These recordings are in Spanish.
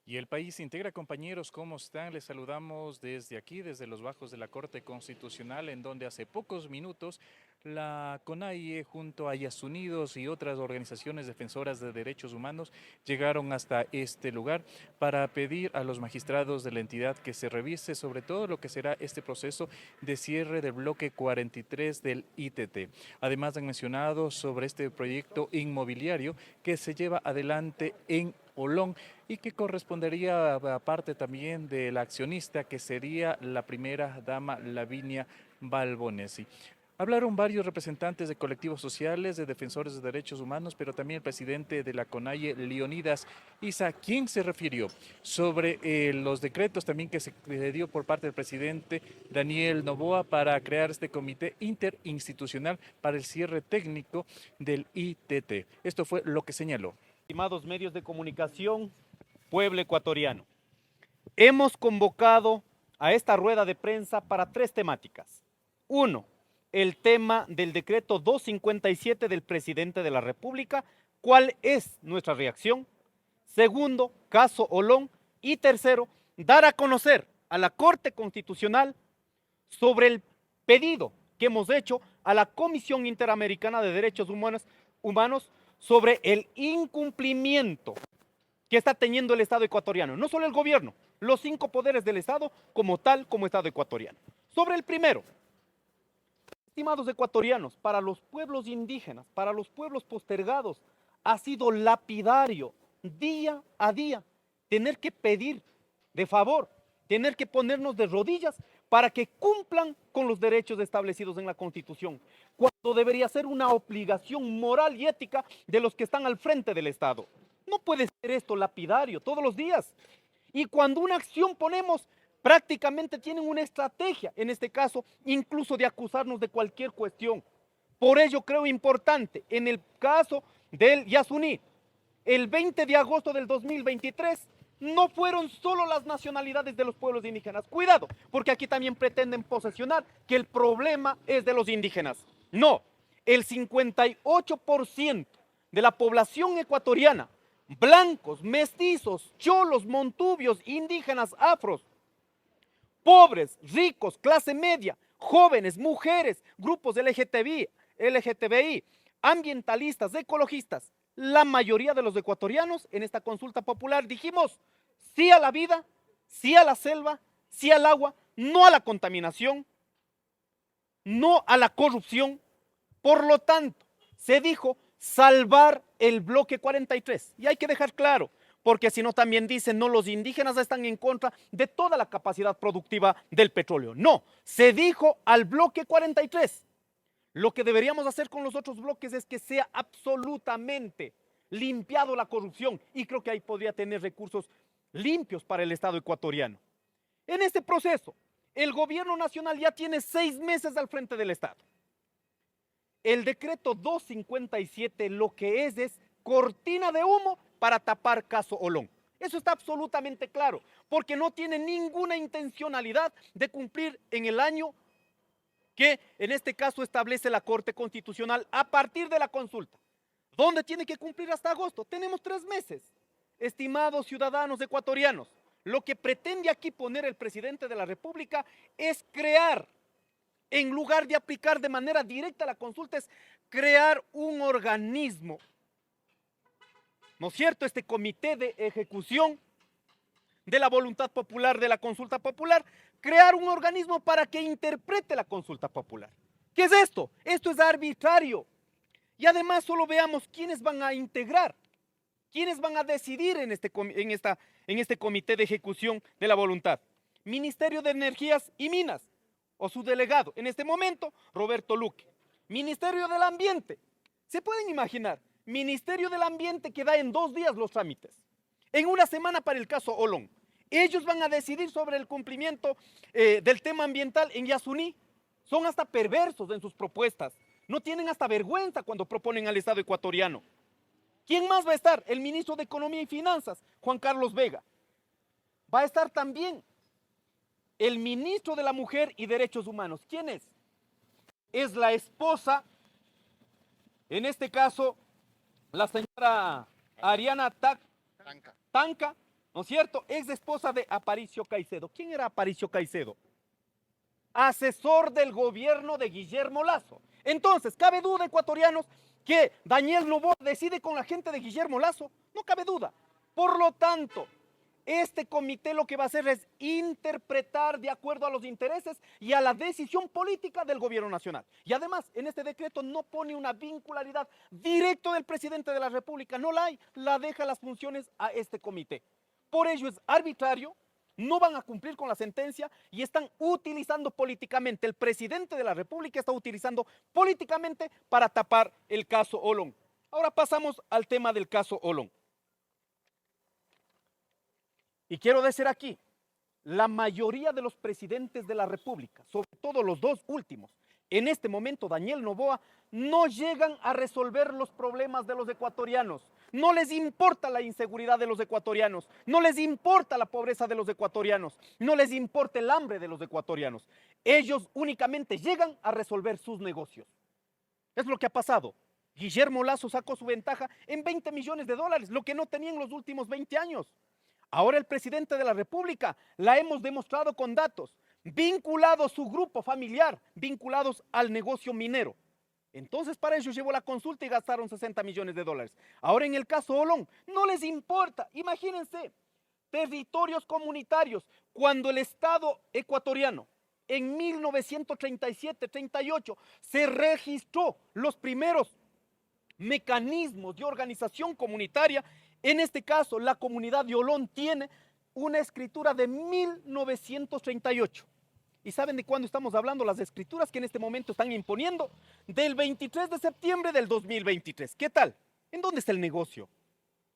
Y el país se integra, compañeros, ¿cómo están? Les saludamos desde aquí, desde los bajos de la Corte Constitucional, en donde hace pocos minutos la CONAIE junto a Yasunidos y otras organizaciones defensoras de derechos humanos llegaron hasta este lugar para pedir a los magistrados de la entidad que se revise sobre todo lo que será este proceso de cierre del bloque 43 del ITT. Además han mencionado sobre este proyecto inmobiliario que se lleva adelante en Olón y que correspondería a parte también de la accionista que sería la primera dama Lavinia Balbonesi. Hablaron varios representantes de colectivos sociales, de defensores de derechos humanos, pero también el presidente de la CONAIE, Leonidas Isa, quien se refirió sobre los decretos también que se dio por parte del presidente Daniel Noboa para crear este comité interinstitucional para el cierre técnico del ITT. Esto fue lo que señaló. Estimados medios de comunicación, pueblo ecuatoriano, hemos convocado a esta rueda de prensa para tres temáticas. Uno, el tema del decreto 257 del presidente de la República, ¿cuál es nuestra reacción? Segundo, caso Olón. Y tercero, dar a conocer a la Corte Constitucional sobre el pedido que hemos hecho a la Comisión Interamericana de Derechos Humanos sobre el incumplimiento que está teniendo el Estado ecuatoriano, no solo el gobierno, los 5 poderes del Estado como tal como Estado ecuatoriano. Sobre el primero, estimados ecuatorianos, para los pueblos indígenas, para los pueblos postergados, ha sido lapidario día a día tener que pedir de favor, tener que ponernos de rodillas para que cumplan con los derechos establecidos en la Constitución, cuando debería ser una obligación moral y ética de los que están al frente del Estado. No puede ser esto lapidario todos los días. Y cuando una acción ponemos, prácticamente tienen una estrategia, en este caso, incluso de acusarnos de cualquier cuestión. Por ello creo importante, en el caso del Yasuní, el 20 de agosto del 2023, no fueron solo las nacionalidades de los pueblos indígenas. Cuidado, porque aquí también pretenden posesionar que el problema es de los indígenas. No, el 58% de la población ecuatoriana, blancos, mestizos, cholos, montubios, indígenas, afros, pobres, ricos, clase media, jóvenes, mujeres, grupos LGTBI, ambientalistas, ecologistas, la mayoría de los ecuatorianos en esta consulta popular dijimos sí a la vida, sí a la selva, sí al agua, no a la contaminación, no a la corrupción. Por lo tanto, se dijo salvar el bloque 43. Y hay que dejar claro, porque si no también dicen, no, los indígenas están en contra de toda la capacidad productiva del petróleo. No, se dijo al bloque 43. Lo que deberíamos hacer con los otros bloques es que sea absolutamente limpiado la corrupción, y creo que ahí podría tener recursos limpios para el Estado ecuatoriano. En este proceso, el gobierno nacional ya tiene 6 meses al frente del Estado. El decreto 257 lo que es cortina de humo para tapar caso Olón. Eso está absolutamente claro, porque no tiene ninguna intencionalidad de cumplir en el año que en este caso establece la Corte Constitucional a partir de la consulta. ¿Dónde tiene que cumplir hasta agosto? Tenemos 3 meses. Estimados ciudadanos ecuatorianos, lo que pretende aquí poner el presidente de la República es crear, en lugar de aplicar de manera directa la consulta, es crear un organismo, ¿no es cierto? Este comité de ejecución de la voluntad popular, de la consulta popular, crear un organismo para que interprete la consulta popular. ¿Qué es esto? Esto es arbitrario. Y además solo veamos quiénes van a integrar, quiénes van a decidir en este comité de ejecución de la voluntad. Ministerio de Energías y Minas, o su delegado, en este momento, Roberto Luque. Ministerio del Ambiente, ¿se pueden imaginar? Ministerio del Ambiente que da en 2 días los trámites, en 1 semana para el caso Olón. Ellos van a decidir sobre el cumplimiento del tema ambiental en Yasuní. Son hasta perversos en sus propuestas. No tienen hasta vergüenza cuando proponen al Estado ecuatoriano. ¿Quién más va a estar? El ministro de Economía y Finanzas, Juan Carlos Vega. Va a estar también el ministro de la Mujer y Derechos Humanos. ¿Quién es? Es la esposa, en este caso, la señora Ariana Tanca, ¿no es cierto? Ex esposa de Aparicio Caicedo. ¿Quién era Aparicio Caicedo? Asesor del gobierno de Guillermo Lasso. Entonces, ¿cabe duda, ecuatorianos, que Daniel Noboa decide con la gente de Guillermo Lasso? No cabe duda. Por lo tanto, este comité lo que va a hacer es interpretar de acuerdo a los intereses y a la decisión política del gobierno nacional. Y además, en este decreto no pone una vincularidad directa del presidente de la República, no la hay, la deja las funciones a este comité. Por ello es arbitrario, no van a cumplir con la sentencia y están utilizando políticamente, el presidente de la República está utilizando políticamente para tapar el caso Olón. Ahora pasamos al tema del caso Olón. Y quiero decir aquí, la mayoría de los presidentes de la República, sobre todo los dos últimos, en este momento Daniel Noboa, no llegan a resolver los problemas de los ecuatorianos. No les importa la inseguridad de los ecuatorianos, no les importa la pobreza de los ecuatorianos, no les importa el hambre de los ecuatorianos. Ellos únicamente llegan a resolver sus negocios. Es lo que ha pasado. Guillermo Lasso sacó su ventaja en 20 millones de dólares, lo que no tenía en los últimos 20 años. Ahora el presidente de la República, la hemos demostrado con datos, vinculados su grupo familiar, vinculados al negocio minero. Entonces para ellos llevó la consulta y gastaron 60 millones de dólares. Ahora en el caso Olón, no les importa. Imagínense, territorios comunitarios, cuando el Estado ecuatoriano en 1937-38 se registró los primeros mecanismos de organización comunitaria. En este caso, la comunidad de Olón tiene una escritura de 1938. ¿Y saben de cuándo estamos hablando? Las escrituras que en este momento están imponiendo, del 23 de septiembre del 2023. ¿Qué tal? ¿En dónde está el negocio?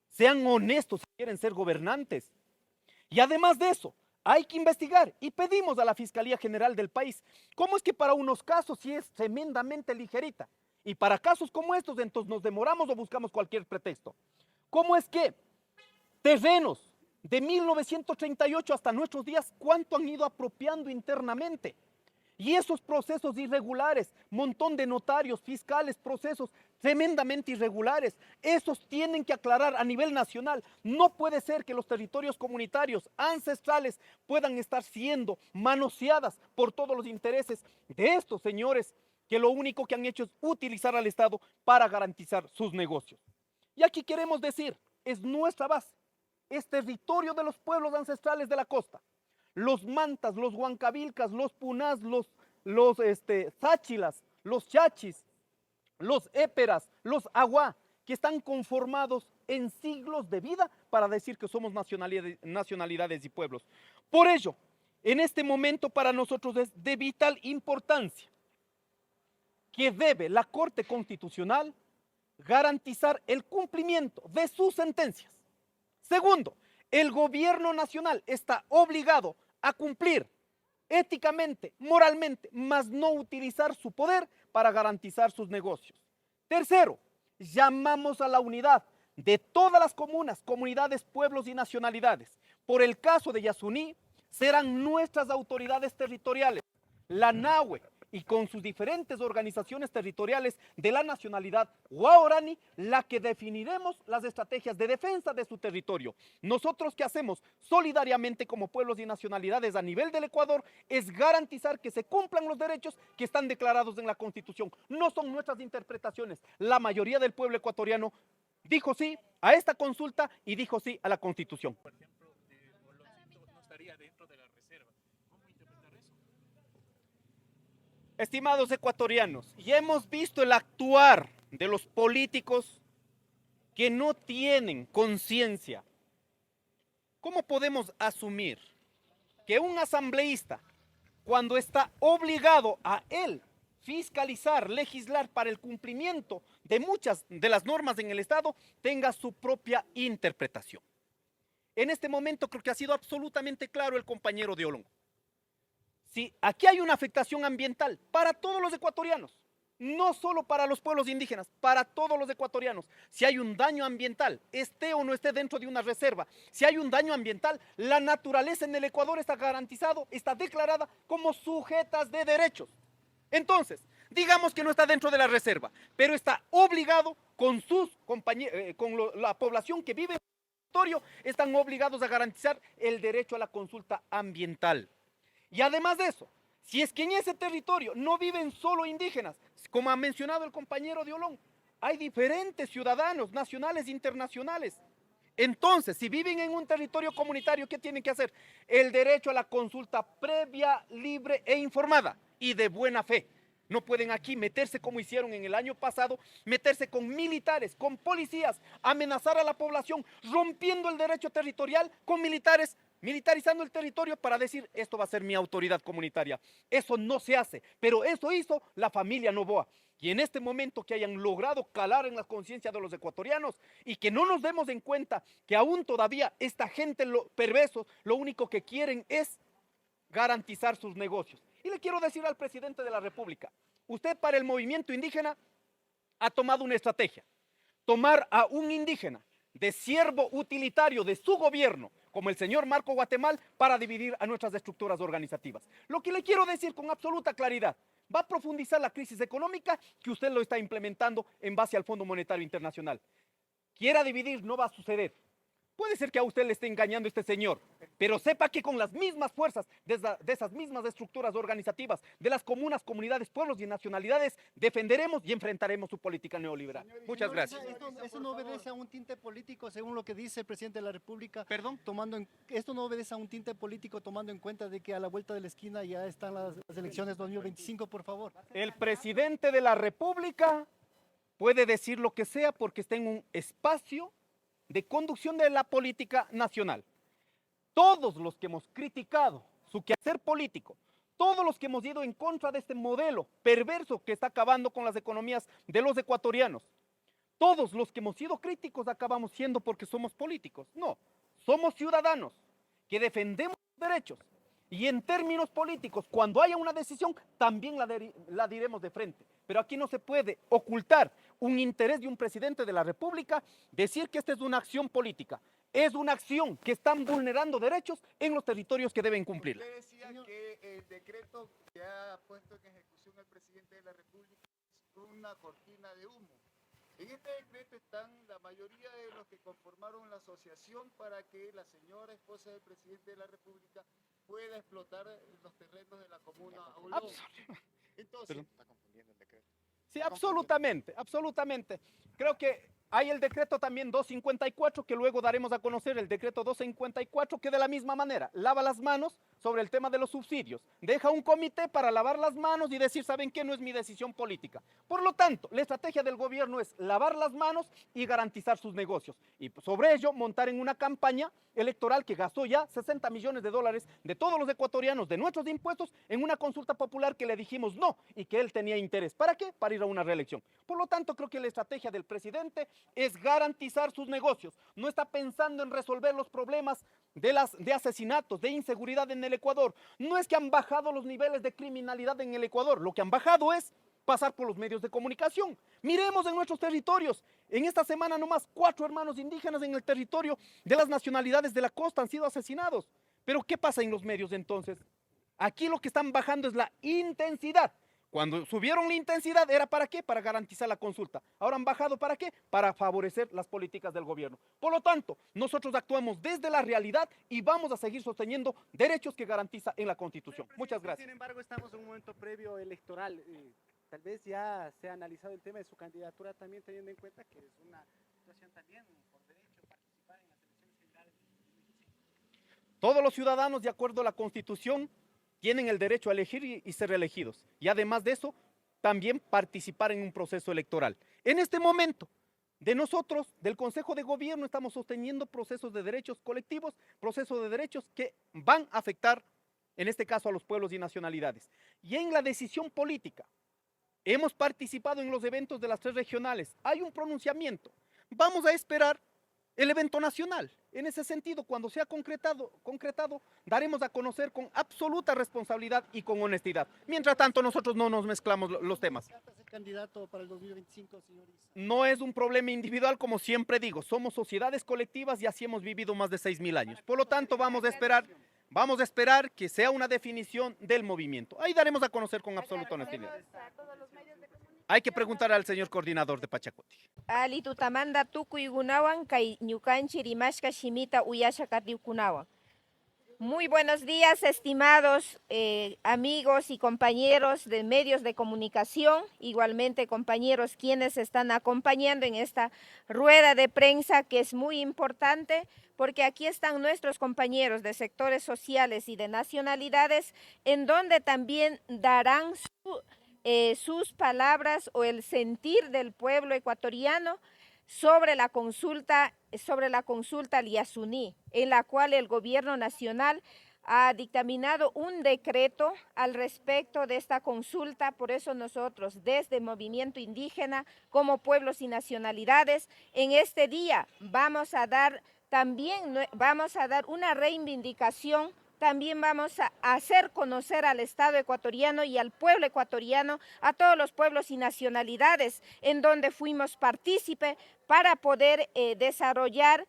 Sean honestos si quieren ser gobernantes. Y además de eso, hay que investigar y pedimos a la Fiscalía General del país, ¿cómo es que para unos casos sí es tremendamente ligerita? Y para casos como estos, entonces nos demoramos o buscamos cualquier pretexto. ¿Cómo es que terrenos de 1938 hasta nuestros días, cuánto han ido apropiando internamente? Y esos procesos irregulares, montón de notarios, fiscales, procesos tremendamente irregulares, esos tienen que aclarar a nivel nacional. No puede ser que los territorios comunitarios ancestrales puedan estar siendo manoseadas por todos los intereses de estos señores que lo único que han hecho es utilizar al Estado para garantizar sus negocios. Y aquí queremos decir, es nuestra base, es territorio de los pueblos ancestrales de la costa. Los mantas, los huancavilcas, los punás, los sáchilas, los chachis, los éperas, los aguá, que están conformados en siglos de vida para decir que somos nacionalidades y pueblos. Por ello, en este momento para nosotros es de vital importancia que debe la Corte Constitucional garantizar el cumplimiento de sus sentencias. Segundo, el gobierno nacional está obligado a cumplir éticamente, moralmente, mas no utilizar su poder para garantizar sus negocios. Tercero, llamamos a la unidad de todas las comunas, comunidades, pueblos y nacionalidades. Por el caso de Yasuní, serán nuestras autoridades territoriales, la NAHUE, y con sus diferentes organizaciones territoriales de la nacionalidad guaraní, la que definiremos las estrategias de defensa de su territorio. Nosotros, ¿qué hacemos? Solidariamente como pueblos y nacionalidades a nivel del Ecuador, es garantizar que se cumplan los derechos que están declarados en la Constitución. No son nuestras interpretaciones. La mayoría del pueblo ecuatoriano dijo sí a esta consulta y dijo sí a la Constitución. Por ejemplo, Oloncito no estaría dentro de la reserva. ¿Cómo interpretar eso? Estimados ecuatorianos, ya hemos visto el actuar de los políticos que no tienen conciencia. ¿Cómo podemos asumir que un asambleísta, cuando está obligado a él fiscalizar, legislar para el cumplimiento de muchas de las normas en el Estado, tenga su propia interpretación? En este momento creo que ha sido absolutamente claro el compañero de Olón. Sí, aquí hay una afectación ambiental para todos los ecuatorianos, no solo para los pueblos indígenas, para todos los ecuatorianos. Si hay un daño ambiental, esté o no esté dentro de una reserva, si hay un daño ambiental, la naturaleza en el Ecuador está garantizado, está declarada como sujetas de derechos. Entonces, digamos que no está dentro de la reserva, pero está obligado con sus compañeros, con la población que vive territorio están obligados a garantizar el derecho a la consulta ambiental. Y además de eso, si es que en ese territorio no viven solo indígenas, como ha mencionado el compañero de Olón, hay diferentes ciudadanos nacionales e internacionales. Entonces, si viven en un territorio comunitario, ¿qué tienen que hacer? El derecho a la consulta previa, libre e informada y de buena fe. No pueden aquí meterse como hicieron en el año pasado, meterse con militares, con policías, amenazar a la población, rompiendo el derecho territorial con militares, militarizando el territorio para decir, esto va a ser mi autoridad comunitaria. Eso no se hace, pero eso hizo la familia Noboa. Y en este momento que hayan logrado calar en la conciencia de los ecuatorianos y que no nos demos en cuenta que aún todavía esta gente perversos lo único que quieren es garantizar sus negocios. Y le quiero decir al presidente de la República, usted para el movimiento indígena ha tomado una estrategia, tomar a un indígena de siervo utilitario de su gobierno, como el señor Marco Guatemala, para dividir a nuestras estructuras organizativas. Lo que le quiero decir con absoluta claridad, va a profundizar la crisis económica que usted lo está implementando en base al Fondo Monetario Internacional. Quiera dividir, no va a suceder. Puede ser que a usted le esté engañando este señor, pero sepa que con las mismas fuerzas de esas mismas estructuras organizativas, de las comunas, comunidades, pueblos y nacionalidades, defenderemos y enfrentaremos su política neoliberal. Muchas gracias. Esto no obedece a un tinte político, según lo que dice el presidente de la República. ¿Perdón? Esto no obedece a un tinte político, tomando en cuenta de que a la vuelta de la esquina ya están las elecciones 2025, por favor. El presidente de la República puede decir lo que sea porque está en un espacio de conducción de la política nacional. Todos los que hemos criticado su quehacer político, todos los que hemos ido en contra de este modelo perverso que está acabando con las economías de los ecuatorianos, todos los que hemos sido críticos acabamos siendo porque somos políticos. No, somos ciudadanos que defendemos derechos y en términos políticos, cuando haya una decisión, también la diremos de frente. Pero aquí no se puede ocultar un interés de un presidente de la República, decir que esta es una acción política. Es una acción que están vulnerando derechos en los territorios que deben cumplir. Usted decía que el decreto que ha puesto en ejecución el presidente de la República es una cortina de humo. En este decreto están la mayoría de los que conformaron la asociación para que la señora esposa del presidente de la República pueda explotar los terrenos de la comuna Aulón. Entonces, está confundiendo el decreto. Sí, absolutamente, absolutamente. Creo que hay el decreto también 254 que luego daremos a conocer, el decreto 254 que de la misma manera lava las manos sobre el tema de los subsidios. Deja un comité para lavar las manos y decir, ¿saben qué? No es mi decisión política. Por lo tanto, la estrategia del gobierno es lavar las manos y garantizar sus negocios. Y sobre ello, montar en una campaña electoral que gastó ya 60 millones de dólares de todos los ecuatorianos, de nuestros impuestos, en una consulta popular que le dijimos no y que él tenía interés. ¿Para qué? Para ir a una reelección. Por lo tanto, creo que la estrategia del presidente es garantizar sus negocios. No está pensando en resolver los problemas de asesinatos, de inseguridad en el Ecuador. No es que han bajado los niveles de criminalidad en el Ecuador. Lo que han bajado es pasar por los medios de comunicación. Miremos en nuestros territorios. En esta semana nomás 4 hermanos indígenas en el territorio de las nacionalidades de la costa han sido asesinados. Pero ¿qué pasa en los medios entonces? Aquí lo que están bajando es la intensidad. Cuando subieron la intensidad, ¿era para qué? Para garantizar la consulta. Ahora han bajado, ¿para qué? Para favorecer las políticas del gobierno. Por lo tanto, nosotros actuamos desde la realidad y vamos a seguir sosteniendo derechos que garantiza en la Constitución. Muchas gracias. Sin embargo, estamos en un momento previo electoral. Tal vez ya se ha analizado el tema de su candidatura, también teniendo en cuenta que es una situación también por derecho participar en las elecciones generales de 2025. Todos los ciudadanos, de acuerdo a la Constitución, tienen el derecho a elegir y ser reelegidos. Y además de eso, también participar en un proceso electoral. En este momento, de nosotros, del Consejo de Gobierno, estamos sosteniendo procesos de derechos colectivos, procesos de derechos que van a afectar, en este caso, a los pueblos y nacionalidades. Y en la decisión política, hemos participado en los eventos de las 3 regionales. Hay un pronunciamiento. Vamos a esperar el evento nacional. En ese sentido, cuando sea concretado, daremos a conocer con absoluta responsabilidad y con honestidad. Mientras tanto, nosotros no nos mezclamos los temas. ¿Quién es el candidato para el 2025, señor Issa? No es un problema individual, como siempre digo. Somos sociedades colectivas y así hemos vivido más de 6.000 años. Por lo tanto, vamos a esperar que sea una definición del movimiento. Ahí daremos a conocer con absoluta honestidad. A todos los medios de comunicación. Hay que preguntar al señor coordinador de Pachacuti. Ali tutamanda tukuygunawan kay ñukanchi rimashka shimita uyasha katiukunawan. Muy buenos días, estimados amigos y compañeros de medios de comunicación, igualmente compañeros quienes están acompañando en esta rueda de prensa que es muy importante porque aquí están nuestros compañeros de sectores sociales y de nacionalidades en donde también darán sus palabras o el sentir del pueblo ecuatoriano sobre la consulta al Yasuní, en la cual el gobierno nacional ha dictaminado un decreto al respecto de esta consulta. Por eso nosotros desde Movimiento Indígena como pueblos y nacionalidades en este día vamos a dar una reivindicación. También vamos a hacer conocer al Estado ecuatoriano y al pueblo ecuatoriano, a todos los pueblos y nacionalidades en donde fuimos partícipe para poder desarrollar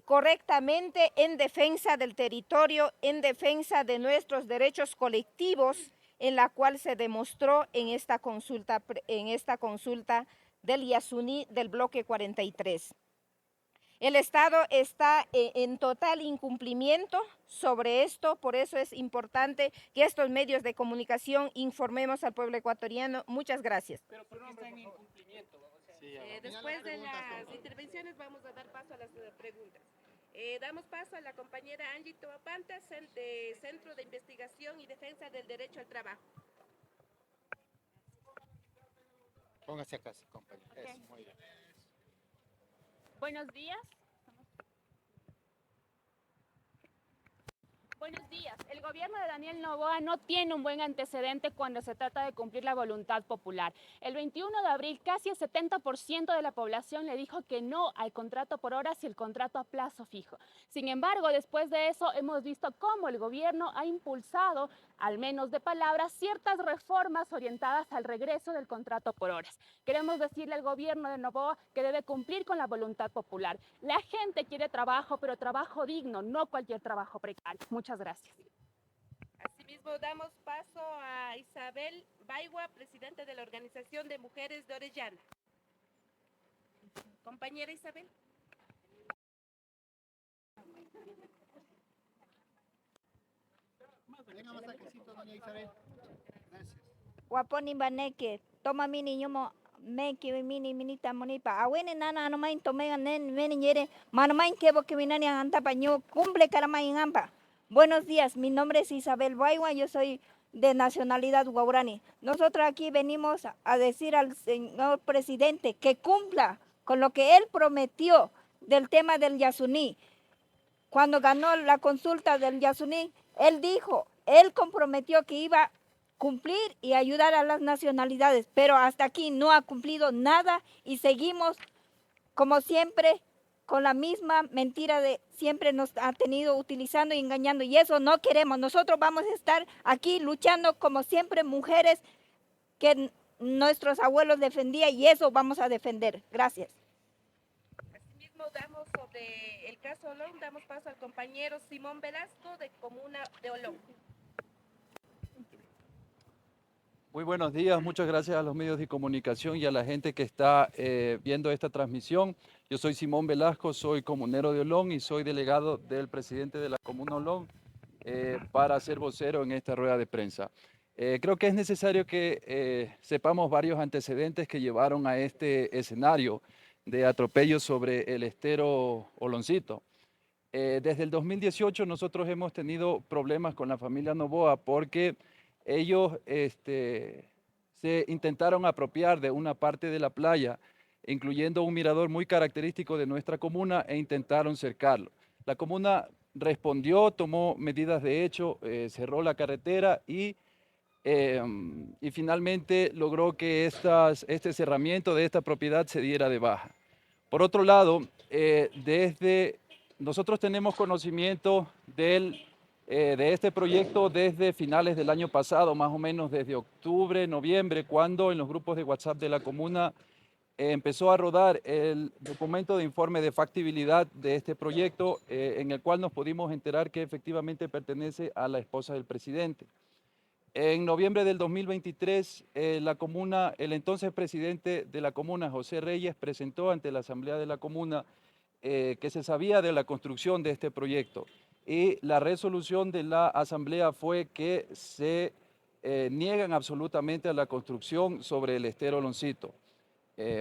correctamente en defensa del territorio, en defensa de nuestros derechos colectivos, en la cual se demostró en esta consulta del Yasuní del bloque 43. El Estado está en total incumplimiento sobre esto, por eso es importante que estos medios de comunicación informemos al pueblo ecuatoriano. Muchas gracias. Pero ¿por qué está en incumplimiento? Después de las intervenciones vamos a dar paso a las preguntas. Damos paso a la compañera Angie Toapanta, de Centro de Investigación y Defensa del Derecho al Trabajo. Póngase acá, compañero. Okay. Eso, muy bien. Buenos días. Buenos días. El gobierno de Daniel Noboa no tiene un buen antecedente cuando se trata de cumplir la voluntad popular. El 21 de abril, casi el 70% de la población le dijo que no al contrato por horas y el contrato a plazo fijo. Sin embargo, después de eso hemos visto cómo el gobierno ha impulsado, al menos de palabras, ciertas reformas orientadas al regreso del contrato por horas. Queremos decirle al gobierno de Noboa que debe cumplir con la voluntad popular. La gente quiere trabajo, pero trabajo digno, no cualquier trabajo precario. Muchas gracias. Asimismo, damos paso a Isabel Baigua, presidenta de la Organización de Mujeres de Orellana. Compañera Isabel. Venga más acácito, doña Isabel. Gracias. Waponi baneke, toma mini ñomo meki mini minita monipa. Awene nana anomain tomega nen meni ñere, manomain kebo que minani anta paño cumple caramain ampa. Buenos días, mi nombre es Isabel Baigua, yo soy de nacionalidad guaurani. Nosotros aquí venimos a decir al señor presidente que cumpla con lo que él prometió del tema del Yasuní. Cuando ganó la consulta del Yasuní, él comprometió que iba a cumplir y ayudar a las nacionalidades, pero hasta aquí no ha cumplido nada y seguimos, como siempre, con la misma mentira de siempre nos ha tenido utilizando y engañando, y eso no queremos. Nosotros vamos a estar aquí luchando como siempre, mujeres que nuestros abuelos defendían, y eso vamos a defender. Gracias. Asimismo, damos sobre el caso Olón, damos paso al compañero Simón Velasco de Comuna de Olón. Muy buenos días, muchas gracias a los medios de comunicación y a la gente que está viendo esta transmisión. Yo soy Simón Velasco, soy comunero de Olón y soy delegado del presidente de la Comuna Olón para ser vocero en esta rueda de prensa. Creo que es necesario que sepamos varios antecedentes que llevaron a este escenario de atropello sobre el estero Oloncito. Desde el 2018 nosotros hemos tenido problemas con la familia Noboa porque ellos se intentaron apropiar de una parte de la playa, incluyendo un mirador muy característico de nuestra comuna, e intentaron cercarlo. La comuna respondió, tomó medidas de hecho, cerró la carretera y finalmente logró que este cerramiento de esta propiedad se diera de baja. Por otro lado, nosotros tenemos conocimiento de este proyecto desde finales del año pasado, más o menos desde octubre, noviembre, cuando en los grupos de WhatsApp de la comuna empezó a rodar el documento de informe de factibilidad de este proyecto, en el cual nos pudimos enterar que efectivamente pertenece a la esposa del presidente. En noviembre del 2023, el entonces presidente de la comuna, José Reyes, presentó ante la Asamblea de la Comuna que se sabía de la construcción de este proyecto. Y la resolución de la Asamblea fue que se niegan absolutamente a la construcción sobre el estero Loncito.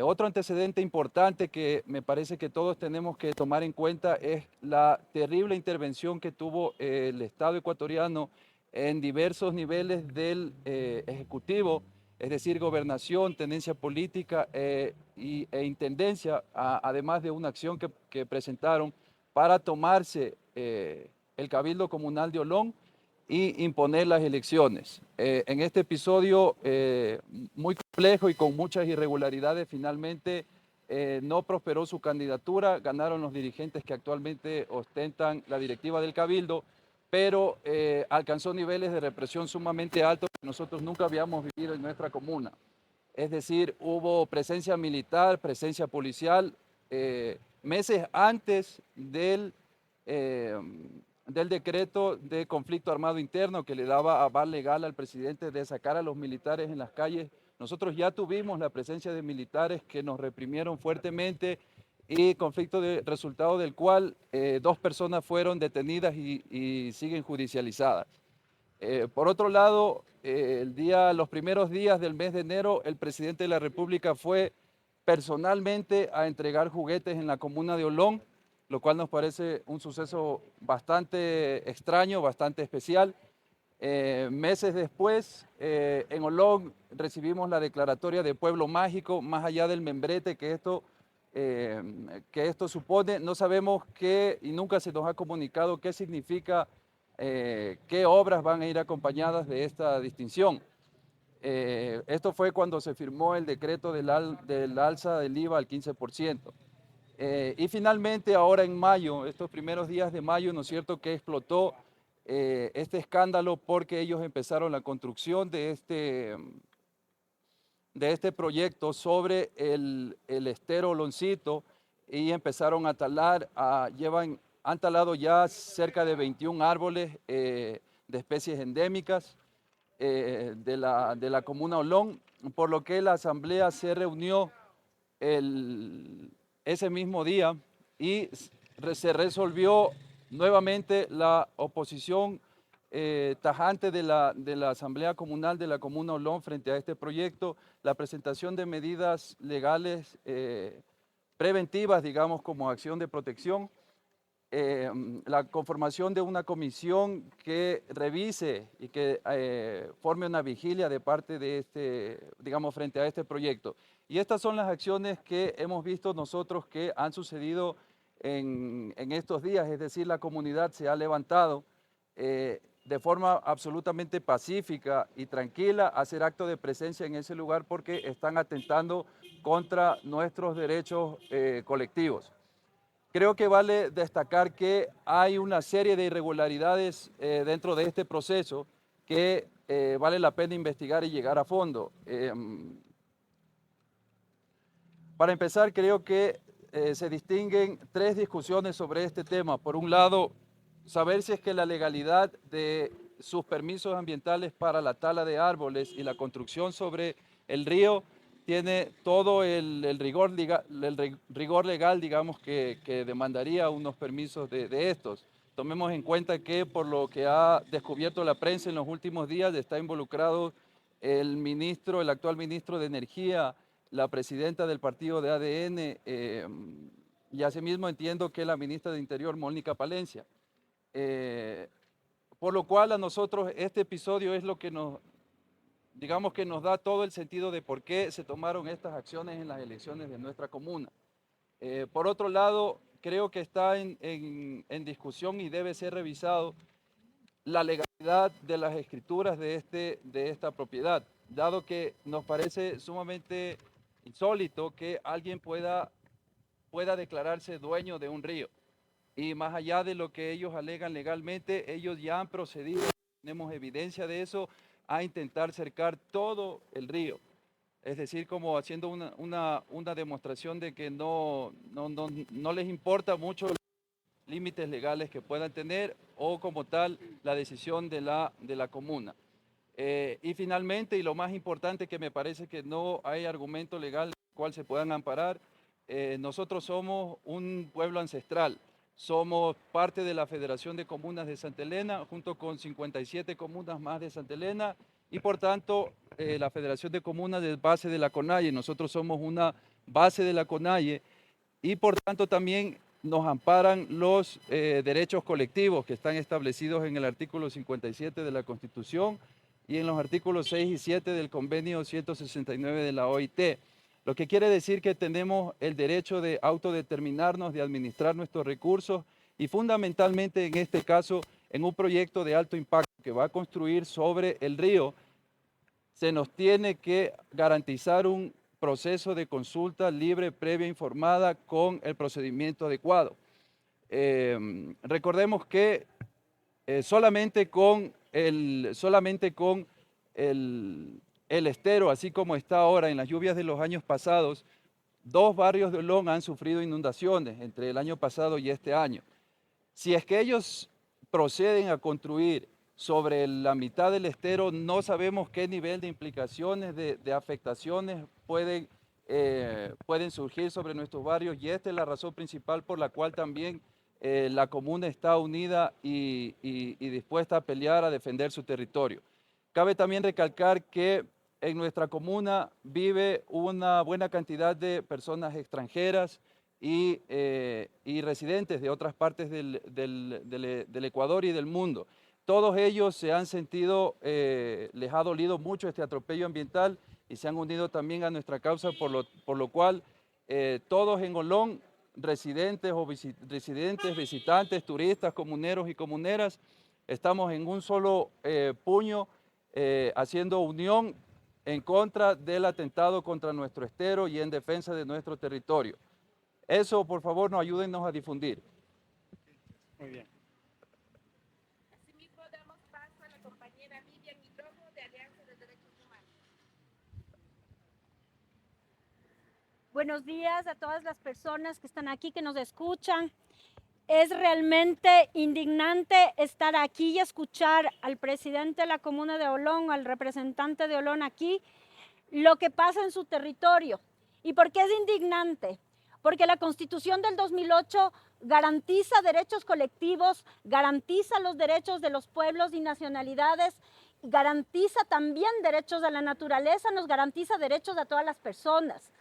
Otro antecedente importante que me parece que todos tenemos que tomar en cuenta es la terrible intervención que tuvo el Estado ecuatoriano en diversos niveles del Ejecutivo, es decir, gobernación, tenencia política e intendencia, además de una acción que presentaron para tomarse el Cabildo Comunal de Olón y imponer las elecciones. En este episodio muy complejo y con muchas irregularidades, finalmente no prosperó su candidatura, ganaron los dirigentes que actualmente ostentan la directiva del Cabildo, pero alcanzó niveles de represión sumamente altos que nosotros nunca habíamos vivido en nuestra comuna. Es decir, hubo presencia militar, presencia policial, meses antes del decreto de conflicto armado interno que le daba aval legal al presidente de sacar a los militares en las calles. Nosotros ya tuvimos la presencia de militares que nos reprimieron fuertemente y resultado del cual 2 personas fueron detenidas y siguen judicializadas. Por otro lado, los primeros días del mes de enero, el presidente de la República fue personalmente a entregar juguetes en la comuna de Olón, lo cual nos parece un suceso bastante extraño, bastante especial. Meses después, en Olón recibimos la declaratoria de pueblo mágico, más allá del membrete que esto supone. No sabemos qué, y nunca se nos ha comunicado qué significa, qué obras van a ir acompañadas de esta distinción. Esto fue cuando se firmó el decreto del alza del IVA al 15%. Y finalmente ahora en mayo, estos primeros días de mayo, ¿no es cierto?, que explotó este escándalo porque ellos empezaron la construcción de este proyecto sobre el estero Loncito y empezaron a talar, han talado ya cerca de 21 árboles de especies endémicas de la comuna Olón, por lo que la asamblea se reunió ese mismo día y se resolvió nuevamente la oposición tajante de la Asamblea Comunal de la Comuna Olón frente a este proyecto, la presentación de medidas legales preventivas, digamos, como acción de protección, la conformación de una comisión que revise y que forme una vigilia de parte de digamos, frente a este proyecto. Y estas son las acciones que hemos visto nosotros que han sucedido en estos días, es decir, la comunidad se ha levantado de forma absolutamente pacífica y tranquila a hacer acto de presencia en ese lugar porque están atentando contra nuestros derechos colectivos. Creo que vale destacar que hay una serie de irregularidades dentro de este proceso que vale la pena investigar y llegar a fondo. Para empezar, creo que se distinguen 3 discusiones sobre este tema. Por un lado, saber si es que la legalidad de sus permisos ambientales para la tala de árboles y la construcción sobre el río tiene todo el rigor legal, digamos, que demandaría unos permisos de estos. Tomemos en cuenta que por lo que ha descubierto la prensa en los últimos días está involucrado el actual ministro de Energía, la presidenta del partido de ADN, y asimismo entiendo que la ministra de Interior, Mónica Palencia. Por lo cual a nosotros este episodio es lo que digamos que nos da todo el sentido de por qué se tomaron estas acciones en las elecciones de nuestra comuna. Por otro lado, creo que está en discusión y debe ser revisado la legalidad de las escrituras de esta propiedad, dado que nos parece sumamente insólito que alguien pueda declararse dueño de un río. Y más allá de lo que ellos alegan legalmente, ellos ya han procedido, tenemos evidencia de eso, a intentar cercar todo el río. Es decir, como haciendo una demostración de que no les importa mucho los límites legales que puedan tener o como tal la decisión de la comuna. Y finalmente, y lo más importante, que me parece que no hay argumento legal del cual se puedan amparar, nosotros somos un pueblo ancestral. Somos parte de la Federación de Comunas de Santa Elena, junto con 57 comunas más de Santa Elena, y por tanto la Federación de Comunas es base de la CONAIE. Nosotros somos una base de la CONAIE y por tanto también nos amparan los derechos colectivos que están establecidos en el artículo 57 de la Constitución y en los artículos 6 y 7 del convenio 169 de la OIT. Lo que quiere decir que tenemos el derecho de autodeterminarnos, de administrar nuestros recursos y fundamentalmente en este caso en un proyecto de alto impacto que va a construir sobre el río, se nos tiene que garantizar un proceso de consulta libre, previa, informada con el procedimiento adecuado. Recordemos que solamente con el estero, así como está ahora en las lluvias de los años pasados, 2 barrios de Olón han sufrido inundaciones entre el año pasado y este año. Si es que ellos proceden a construir sobre la mitad del estero, no sabemos qué nivel de implicaciones, de afectaciones pueden surgir sobre nuestros barrios, y esta es la razón principal por la cual también la comuna está unida y dispuesta a pelear, a defender su territorio. Cabe también recalcar que en nuestra comuna vive una buena cantidad de personas extranjeras y residentes de otras partes del Ecuador y del mundo. Todos ellos se han sentido, les ha dolido mucho este atropello ambiental y se han unido también a nuestra causa, por lo cual todos en Olón, residentes, visitantes, turistas, comuneros y comuneras, estamos en un solo puño haciendo unión en contra del atentado contra nuestro estero y en defensa de nuestro territorio. Eso, por favor, ayúdennos a difundir. Muy bien. Asimismo, damos paso a la compañera Vivian Hidrogo de Alianza de Derechos Humanos. Buenos días a todas las personas que están aquí, que nos escuchan. Es realmente indignante estar aquí y escuchar al presidente de la comuna de Olón, al representante de Olón aquí, lo que pasa en su territorio. ¿Y por qué es indignante? Porque la Constitución del 2008 garantiza derechos colectivos, garantiza los derechos de los pueblos y nacionalidades, garantiza también derechos a la naturaleza, nos garantiza derechos a todas las personas.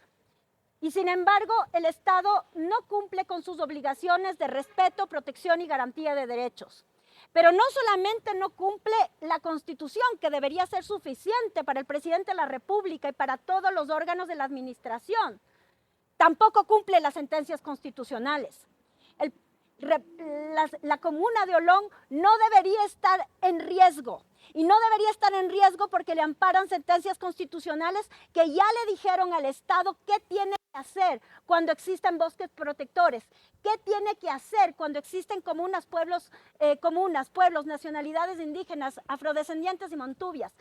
Y sin embargo, el Estado no cumple con sus obligaciones de respeto, protección y garantía de derechos. Pero no solamente no cumple la Constitución, que debería ser suficiente para el presidente de la República y para todos los órganos de la administración, tampoco cumple las sentencias constitucionales. La comuna de Olón no debería estar en riesgo. Y no debería estar en riesgo porque le amparan sentencias constitucionales que ya le dijeron al Estado qué tiene que hacer cuando existen bosques protectores, qué tiene que hacer cuando existen comunas, pueblos, nacionalidades indígenas, afrodescendientes y montubias.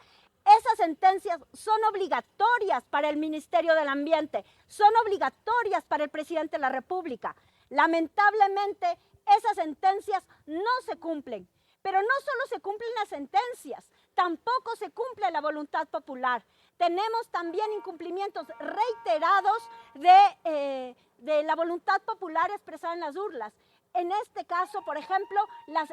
Esas sentencias son obligatorias para el Ministerio del Ambiente, son obligatorias para el presidente de la República. Lamentablemente, esas sentencias no se cumplen. Pero no solo se cumplen las sentencias, tampoco se cumple la voluntad popular. Tenemos también incumplimientos reiterados de la voluntad popular expresada en las urnas. En este caso, por ejemplo, la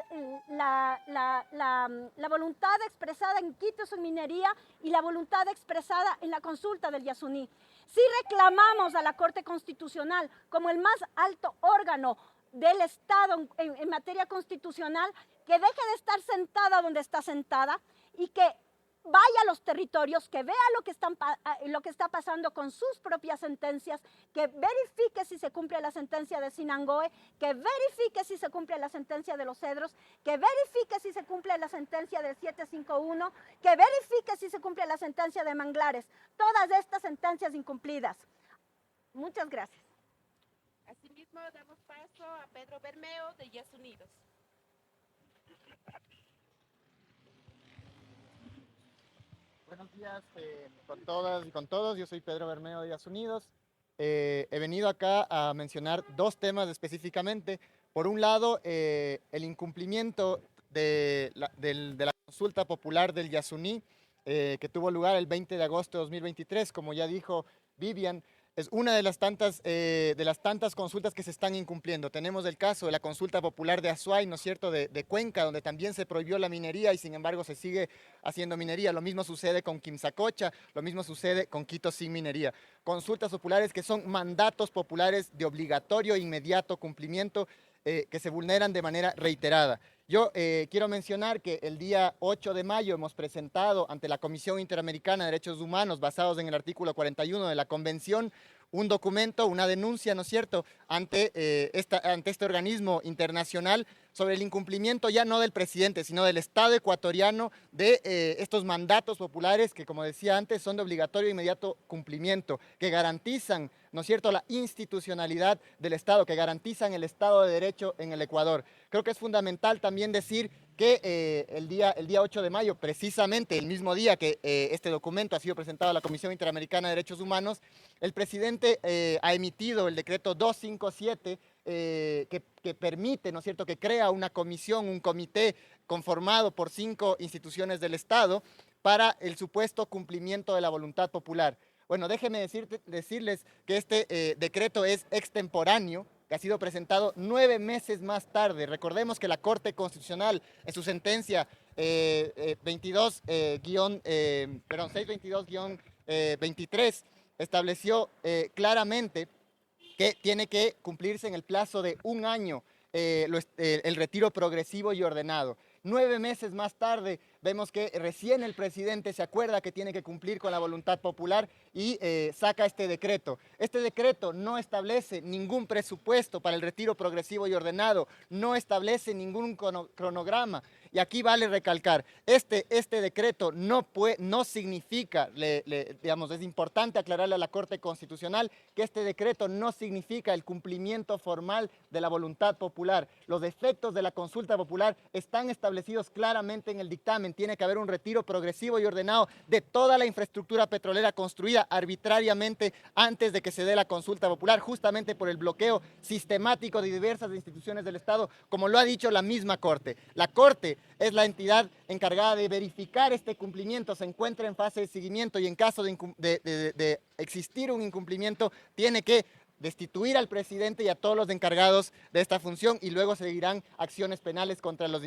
voluntad expresada en Quito, su minería, y la voluntad expresada en la consulta del Yasuní. Sí reclamamos a la Corte Constitucional como el más alto órgano del Estado en materia constitucional, que deje de estar sentada donde está sentada y que vaya a los territorios, que vea lo que está pasando con sus propias sentencias, que verifique si se cumple la sentencia de Sinangoe, que verifique si se cumple la sentencia de Los Cedros, que verifique si se cumple la sentencia del 751, que verifique si se cumple la sentencia de Manglares. Todas estas sentencias incumplidas. Muchas gracias. Asimismo, damos paso a Pedro Bermeo de Yes Unidos. Buenos días con todas y con todos. Yo soy Pedro Bermeo de Yes Unidos. He venido acá a mencionar 2 temas específicamente. Por un lado, el incumplimiento de la consulta popular del Yasuní que tuvo lugar el 20 de agosto de 2023, como ya dijo Vivian, es una de las tantas consultas que se están incumpliendo. Tenemos el caso de la consulta popular de Azuay, ¿no es cierto?, de Cuenca, donde también se prohibió la minería y sin embargo se sigue haciendo minería. Lo mismo sucede con Quimsacocha, lo mismo sucede con Quito sin minería. Consultas populares que son mandatos populares de obligatorio e inmediato cumplimiento que se vulneran de manera reiterada. Yo quiero mencionar que el día 8 de mayo hemos presentado ante la Comisión Interamericana de Derechos Humanos, basados en el artículo 41 de la Convención, un documento, una denuncia, ¿no es cierto?, ante este organismo internacional sobre el incumplimiento ya no del presidente, sino del Estado ecuatoriano de estos mandatos populares que, como decía antes, son de obligatorio e inmediato cumplimiento, que garantizan, ¿no es cierto?, la institucionalidad del Estado, que garantizan el Estado de Derecho en el Ecuador. Creo que es fundamental también decir que el día 8 de mayo, precisamente el mismo día que este documento ha sido presentado a la Comisión Interamericana de Derechos Humanos, el presidente ha emitido el decreto 257 que permite, ¿no es cierto?, que crea una comisión, un comité conformado por 5 instituciones del Estado para el supuesto cumplimiento de la voluntad popular. Bueno, déjenme decirles que este decreto es extemporáneo, que ha sido presentado 9 meses más tarde. Recordemos que la Corte Constitucional, en su sentencia 622-23, estableció claramente que tiene que cumplirse en el plazo de 1 año el retiro progresivo y ordenado. 9 meses más tarde vemos que recién el presidente se acuerda que tiene que cumplir con la voluntad popular y saca este decreto. Este decreto no establece ningún presupuesto para el retiro progresivo y ordenado, no establece ningún cronograma. Y aquí vale recalcar, este decreto no significa, digamos, es importante aclararle a la Corte Constitucional que este decreto no significa el cumplimiento formal de la voluntad popular. Los efectos de la consulta popular están establecidos claramente en el dictamen. Tiene que haber un retiro progresivo y ordenado de toda la infraestructura petrolera construida arbitrariamente antes de que se dé la consulta popular, justamente por el bloqueo sistemático de diversas instituciones del Estado, como lo ha dicho la misma Corte. La Corte es la entidad encargada de verificar este cumplimiento, se encuentra en fase de seguimiento y en caso de existir un incumplimiento tiene que destituir al presidente y a todos los encargados de esta función y luego seguirán acciones penales contra los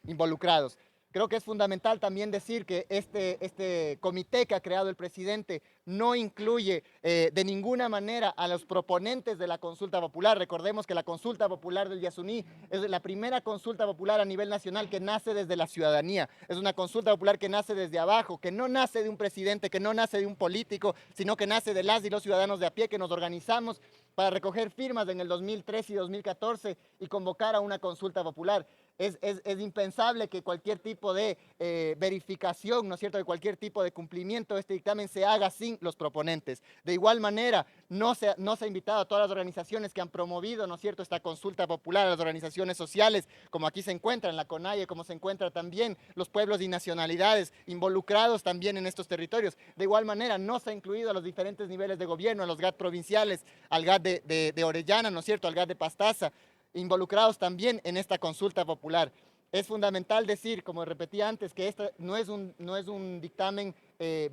involucrados. Creo que es fundamental también decir que este comité que ha creado el presidente no incluye de ninguna manera a los proponentes de la consulta popular. Recordemos que la consulta popular del Yasuní es la primera consulta popular a nivel nacional que nace desde la ciudadanía. Es una consulta popular que nace desde abajo, que no nace de un presidente, que no nace de un político, sino que nace de las y los ciudadanos de a pie que nos organizamos para recoger firmas en el 2013 y 2014 y convocar a una consulta popular. Es impensable que cualquier tipo de verificación, ¿no es cierto?, de cualquier tipo de cumplimiento de este dictamen se haga sin los proponentes. De igual manera, no se ha invitado a todas las organizaciones que han promovido, ¿no es cierto?, esta consulta popular, a las organizaciones sociales, como aquí se encuentran la CONAIE, como se encuentran también los pueblos y nacionalidades involucrados también en estos territorios. De igual manera, no se ha incluido a los diferentes niveles de gobierno, a los GAT provinciales, al GAT de Orellana, ¿no es cierto?, al GAT de Pastaza, involucrados también en esta consulta popular. Es fundamental decir, como repetí antes, que este no es un dictamen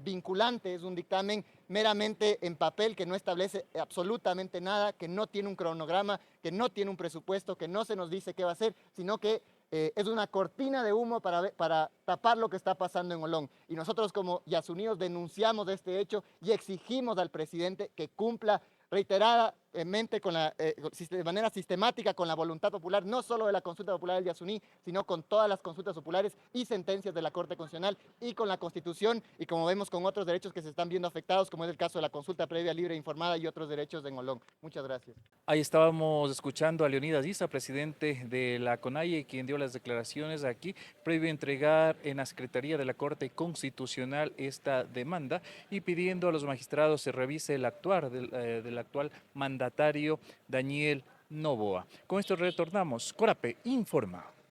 vinculante, es un dictamen meramente en papel que no establece absolutamente nada, que no tiene un cronograma, que no tiene un presupuesto, que no se nos dice qué va a hacer, sino que es una cortina de humo para tapar lo que está pasando en Olón. Y nosotros como Yasunidos denunciamos este hecho y exigimos al presidente que cumpla reiteradamente de manera sistemática con la voluntad popular, no solo de la consulta popular del Yasuní, sino con todas las consultas populares y sentencias de la Corte Constitucional y con la Constitución y como vemos con otros derechos que se están viendo afectados, como es el caso de la consulta previa, libre e informada y otros derechos en Olón. Muchas gracias. Ahí estábamos escuchando a Leonidas Issa, presidente de la CONAIE, quien dio las declaraciones aquí, previo a entregar en la Secretaría de la Corte Constitucional esta demanda y pidiendo a los magistrados se revise el actuar del actual mandatario Daniel Noboa. Con esto retornamos. Corape informa.